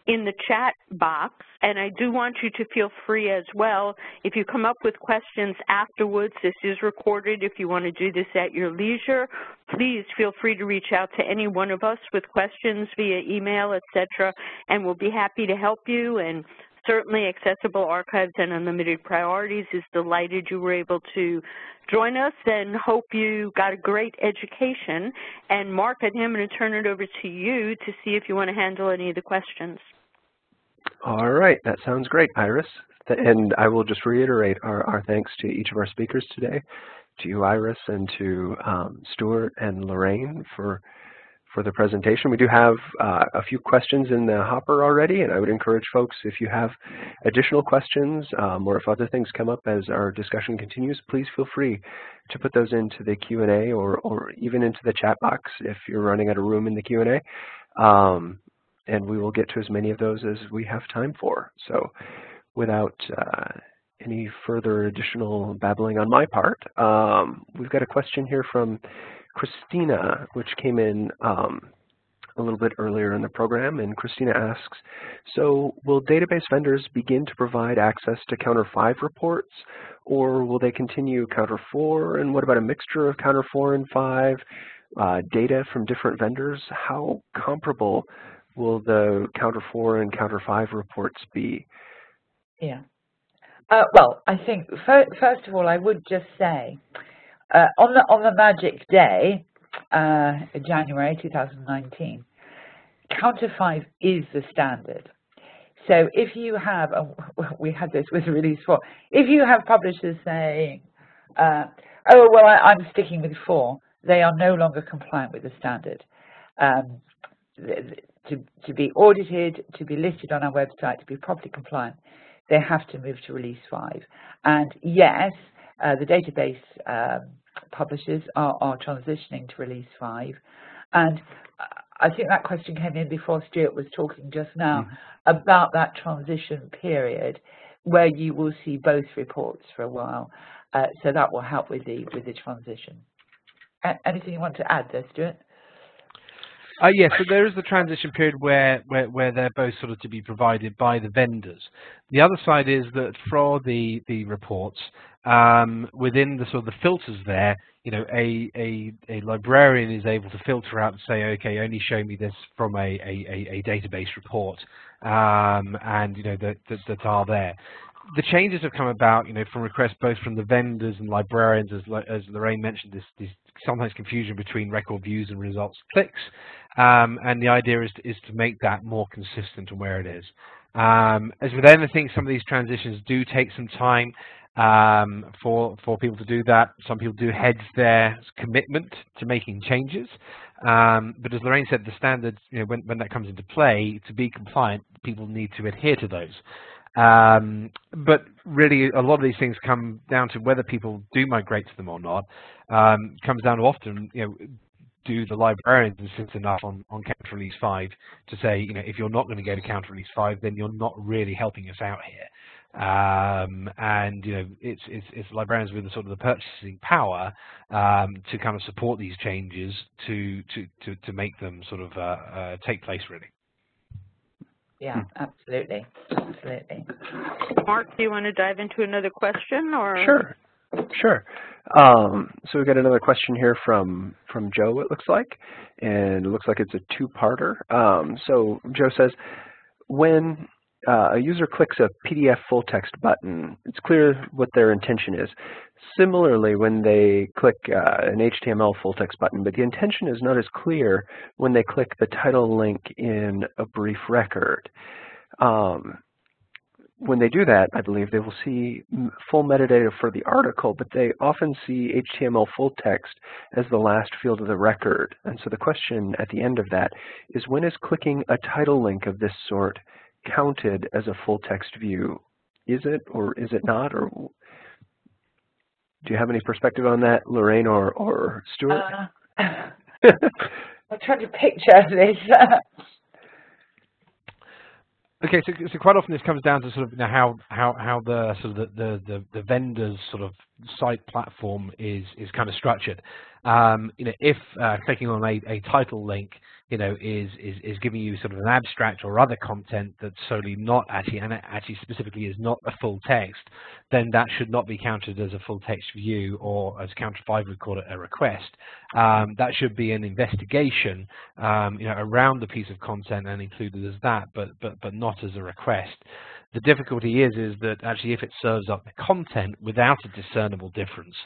in the chat box, and I do want you to feel free as well. If you come up with questions afterwards, this is recorded. If you want to do this at your leisure, please feel free to reach out to any one of us with questions via email, etc., and we'll be happy to help you. And certainly Accessible Archives and Unlimited Priorities is delighted you were able to join us, and hope you got a great education. And Mark, I think I'm going to turn it over to you to see if you want to handle any of the questions. All right, that sounds great, Iris. And I will just reiterate our thanks to each of our speakers today, to you, Iris, and to Stuart and Lorraine for the presentation. We do have a few questions in the hopper already, and I would encourage folks, if you have additional questions or if other things come up as our discussion continues, please feel free to put those into the Q&A or even into the chat box if you're running out of room in the Q&A. And we will get to as many of those as we have time for. So without any further additional babbling on my part, we've got a question here from Christina, which came in a little bit earlier in the program. And Christina asks, so will database vendors begin to provide access to Counter 5 reports, or will they continue Counter 4? And what about a mixture of Counter 4 and 5 data from different vendors? How comparable will the Counter 4 and Counter 5 reports be? Yeah. Well, I think first of all, I would just say on the magic day, January 2019, Counter 5 is the standard. So if you have, we had this with Release 4, if you have publishers saying, oh, well, I'm sticking with 4, they are no longer compliant with the standard. To be audited, to be listed on our website, to be properly compliant, they have to move to Release 5. And yes, the database publishers are transitioning to Release 5. And I think that question came in before Stuart was talking just now about that transition period where you will see both reports for a while. So that will help with the transition. Anything you want to add there, Stuart? Yes, so there is the transition period where they're both sort of to be provided by the vendors. The other side is that for the reports, within the sort of the filters there, you know, a librarian is able to filter out and say, okay, only show me this from a database report, and you know that are there. the changes have come about, from requests both from the vendors and librarians, as Lorraine mentioned, this sometimes confusion between record views and results clicks, and the idea is to make that more consistent on where it is. As with anything, some of these transitions do take some time for people to do that. Some people do hedge their commitment to making changes, but as Lorraine said, the standards, when that comes into play, to be compliant, people need to adhere to those. But really, a lot of these things come down to whether people do migrate to them or not. Comes down to often, do the librarians insist enough on counter release 5 to say, if you're not going to go to counter release 5, then you're not really helping us out here. And it's librarians with the sort of the purchasing power to kind of support these changes to make them sort of take place really. Yeah, absolutely. Absolutely. Mark, do you want to dive into another question, or? Sure. So we've got another question here from Joe, it looks like, and it looks like it's a two-parter. So Joe says, when a user clicks a PDF full text button, it's clear what their intention is. Similarly, when they click an HTML full text button, but the intention is not as clear when they click the title link in a brief record. When they do that, I believe they will see full metadata for the article, but they often see HTML full text as the last field of the record. And so the question at the end of that is, when is clicking a title link of this sort counted as a full text view? Is it or is it not? Or do you have any perspective on that, Lorraine or Stuart? I'm trying to picture this. Okay, so quite often this comes down to sort of how the sort of the vendor's sort of site platform is kind of structured. If clicking on a title link, is giving you sort of an abstract or other content that's solely not actually, and it actually specifically is not a full text, then that should not be counted as a full text view, or as Counter 5 would call it, a request. That should be an investigation, around the piece of content and included as that, but not as a request. The difficulty is that actually if it serves up the content without a discernible difference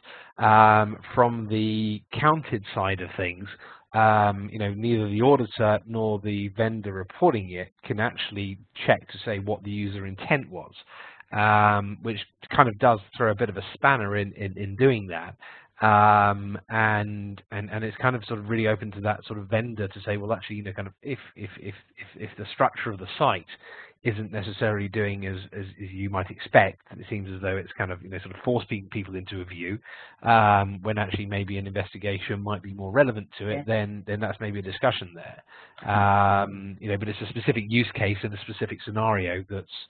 from the counted side of things, neither the auditor nor the vendor reporting it can actually check to say what the user intent was, which kind of does throw a bit of a spanner in doing that. And it's kind of sort of really open to that sort of vendor to say, well, actually, kind of if the structure of the site isn't necessarily doing as you might expect, it seems as though it's kind of sort of forcing people into a view, when actually maybe an investigation might be more relevant to it. Yeah. Then that's maybe a discussion there. But it's a specific use case and a specific scenario that's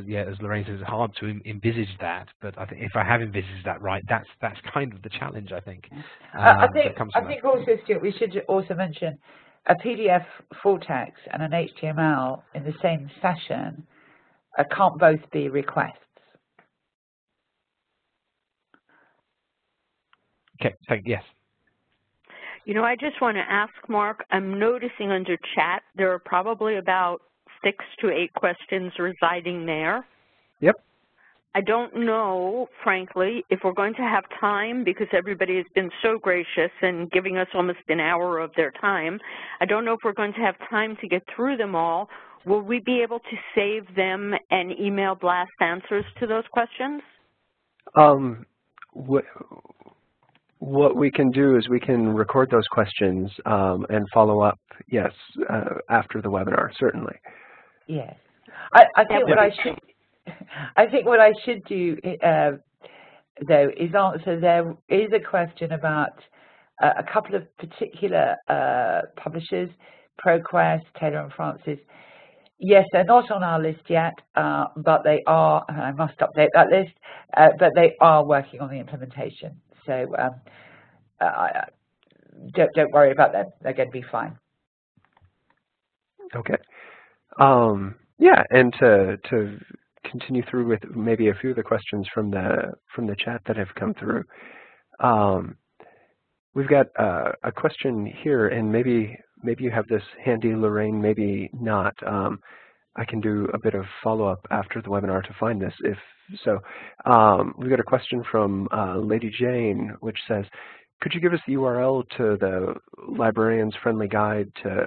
yeah, as Lorraine says, it's hard to envisage that. But I think if I have envisaged that right, that's kind of the challenge. I think. I think also, Stuart, we should also mention a PDF full text and an HTML in the same session can't both be requests. Okay, yes. I just want to ask Mark, I'm noticing under chat there are probably about 6 to 8 questions residing there. Yep. I don't know, frankly, if we're going to have time, because everybody has been so gracious and giving us almost an hour of their time. I don't know if we're going to have time to get through them all. Will we be able to save them and email blast answers to those questions? What we can do is we can record those questions and follow up, yes, after the webinar, certainly. Yes. I think what I should do, though, is answer. There is a question about a couple of particular publishers, ProQuest, Taylor & Francis. Yes, they're not on our list yet, but they are, and I must update that list, but they are working on the implementation. So don't worry about them. They're going to be fine. Okay. Yeah, and to continue through with maybe a few of the questions from the chat that have come through. We've got a question here, and maybe you have this handy, Lorraine, maybe not. I can do a bit of follow-up after the webinar to find this. If so, we've got a question from Lady Jane, which says, could you give us the URL to the librarian's friendly guide to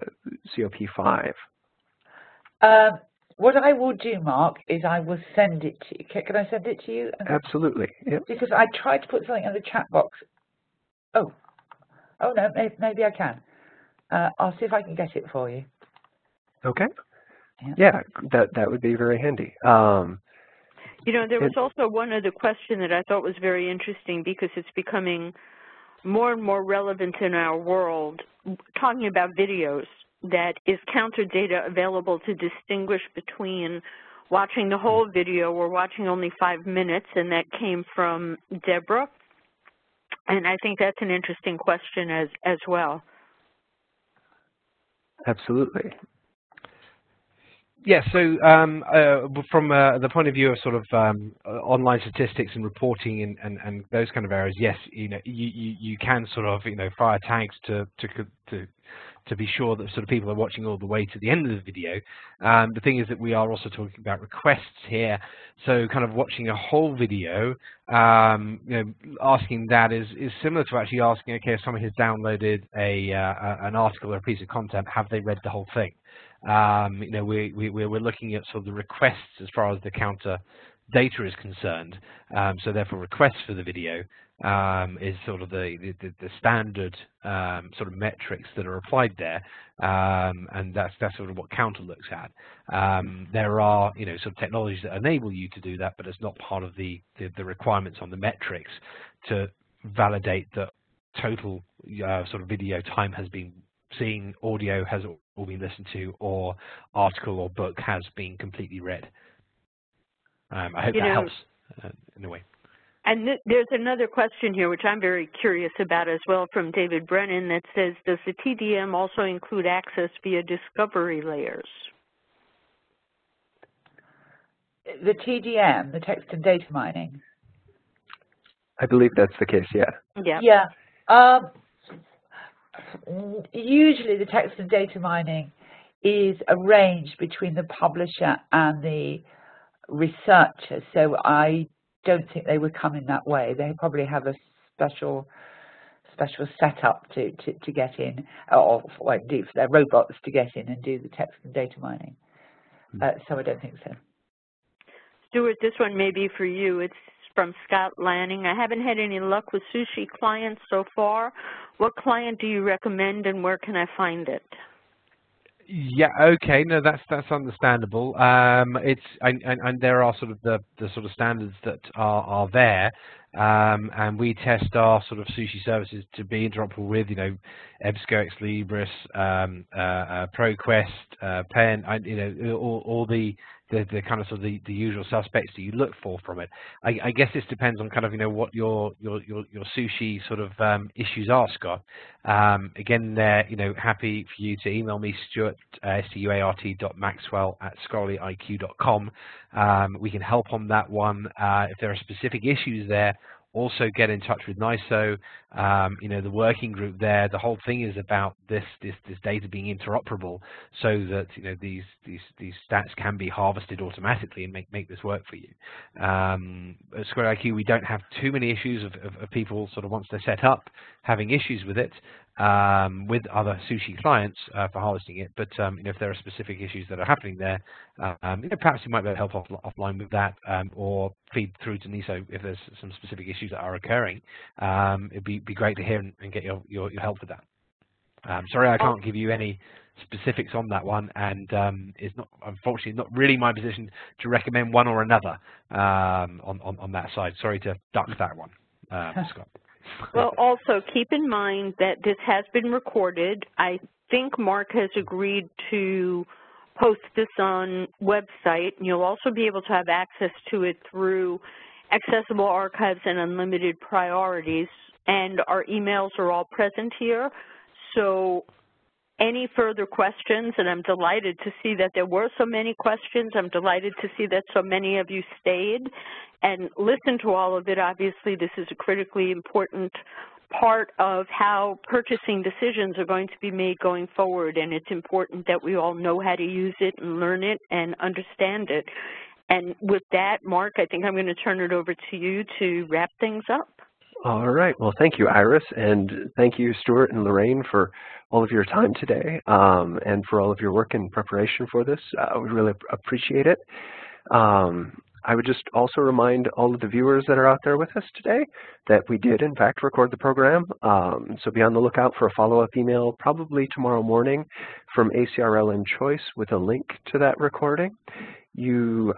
COP5? What I will do, Mark, is I will send it to you. Can I send it to you? Absolutely. Yep. Because I tried to put something in the chat box. Oh no, maybe I can. I'll see if I can get it for you. Okay. Yeah, that would be very handy. You know, there was also one other question that I thought was very interesting because it's becoming more and more relevant in our world, talking about videos. That is counter data available to distinguish between watching the whole video or watching only 5 minutes, and that came from Deborah. And I think that's an interesting question as well. Absolutely. Yeah, so from the point of view of sort of online statistics and reporting and those kind of areas, yes, you know, you can sort of, you know, fire tags to be sure that sort of people are watching all the way to the end of the video. The thing is that we are also talking about requests here, so kind of watching a whole video, you know, asking that is similar to actually asking, okay, if someone has downloaded an article or a piece of content, have they read the whole thing? You know, we're looking at sort of the requests as far as the counter data is concerned. So therefore, requests for the video is sort of the standard sort of metrics that are applied there, and that's sort of what counter looks at. There are, you know, sort of technologies that enable you to do that, but it's not part of the requirements on the metrics to validate that total sort of video time has been seen, audio has all been listened to, or article or book has been completely read. I hope that helps in a way. And there's another question here, which I'm very curious about as well, from David Brennan, that says, does the TDM also include access via discovery layers? The TDM, the text and data mining? I believe that's the case, yeah. Yeah. Usually the text and data mining is arranged between the publisher and the researcher, so I don't think they would come in that way. They probably have a special setup to get in, or well, indeed for their robots to get in and do the text and data mining. So I don't think so. Stuart, this one may be for you. It's from Scott Lanning. I haven't had any luck with Sushi clients so far. What client do you recommend, and where can I find it? Yeah, okay, no, that's understandable. And there are sort of the sort of standards that are there, and we test our sort of Sushi services to be interoperable with, you know, EBSCO, Ex Libris, ProQuest, Pen, you know, all the kind of sort of the usual suspects that you look for from it. I guess this depends on kind of, you know, what your Sushi sort of issues are, Scott. Again, you know, happy for you to email me, Stuart, stuart.maxwell@scholarlyiq.com. We can help on that one. If there are specific issues there, also get in touch with NISO, you know, the working group there. The whole thing is about this data being interoperable, so that, you know, these stats can be harvested automatically and make this work for you. At Scholarly IQ, we don't have too many issues of people sort of once they're set up having issues with it, with other Sushi clients for harvesting it. But you know, if there are specific issues that are happening there, you know, perhaps you might be able to help offline with that, or feed through to NISO if there's some specific issues that are occurring. It'd be great to hear and get your help with that. Sorry, I can't give you any specifics on that one, and it's not, unfortunately, not really my position to recommend one or another on that side. Sorry to duck that one, Scott. Well, also keep in mind that this has been recorded. I think Mark has agreed to post this on website, and you'll also be able to have access to it through accessible archives and unlimited priorities, and our emails are all present here. So any further questions, and I'm delighted to see that there were so many questions. I'm delighted to see that so many of you stayed and listened to all of it. Obviously, this is a critically important part of how purchasing decisions are going to be made going forward, and it's important that we all know how to use it and learn it and understand it. And with that, Mark, I think I'm going to turn it over to you to wrap things up. All right. Well, thank you, Iris, and thank you, Stuart and Lorraine, for all of your time today and for all of your work in preparation for this. We really appreciate it. I would just also remind all of the viewers that are out there with us today that we did, in fact, record the program. So be on the lookout for a follow-up email probably tomorrow morning from ACRL and Choice with a link to that recording. You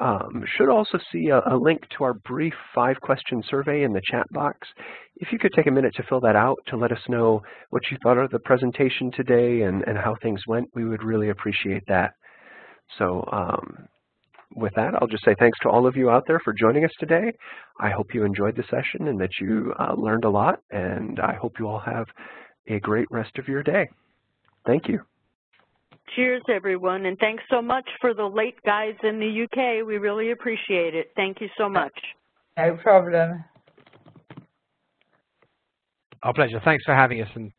should also see a link to our brief 5-question survey in the chat box. If you could take a minute to fill that out to let us know what you thought of the presentation today and how things went, we would really appreciate that. So with that, I'll just say thanks to all of you out there for joining us today. I hope you enjoyed the session and that you learned a lot, and I hope you all have a great rest of your day. Thank you. Cheers, everyone, and thanks so much for the late guys in the UK. We really appreciate it. Thank you so much. No problem. Our pleasure. Thanks for having us, and